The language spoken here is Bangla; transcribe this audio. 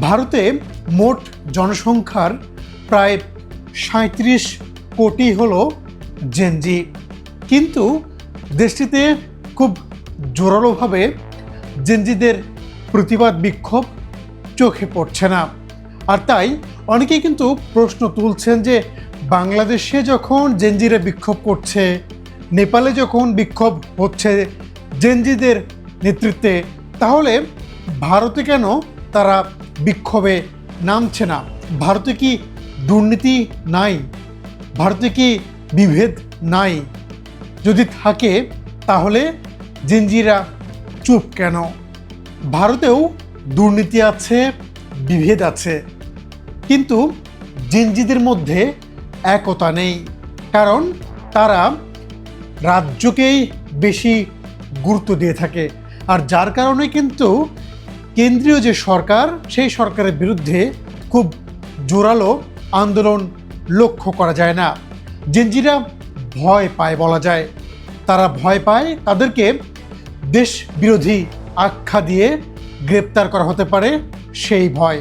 ভারতে মোট জনসংখ্যার প্রায় ৩৭ কোটি হলো জেনজি, কিন্তু দেশটিতে খুব জোরালোভাবে জেনজিদের প্রতিবাদ বিক্ষোভ চোখে পড়ছে না। আর তাই অনেকেই কিন্তু প্রশ্ন তুলছেন যে বাংলাদেশে যখন জেনজিরা বিক্ষোভ করছে, নেপালে যখন বিক্ষোভ হচ্ছে জেনজিদের নেতৃত্বে, তাহলে ভারতে কেন তারা বিক্ষোভে নামছে না? ভারতে কি দুর্নীতি নাই? ভারতে কি বিভেদ নাই? যদি থাকে তাহলে জেনজিরা চুপ কেন? ভারতেও দুর্নীতি আছে, বিভেদ আছে, কিন্তু জেনজিদের মধ্যে একতা নেই, কারণ তারা রাজ্যকেই বেশি গুরুত্ব দিয়ে থাকে। আর যার কারণে কিন্তু কেন্দ্রীয় যে সরকার, সেই সরকারের বিরুদ্ধে খুব জোরালো আন্দোলন লক্ষ্য করা যায় না। জেনজিরা ভয় পায় বলা যায়। তারা ভয় পায় তাদেরকে দেশ বিরোধী আখ্যা দিয়ে গ্রেপ্তার করা হতে পারে, সেই ভয়।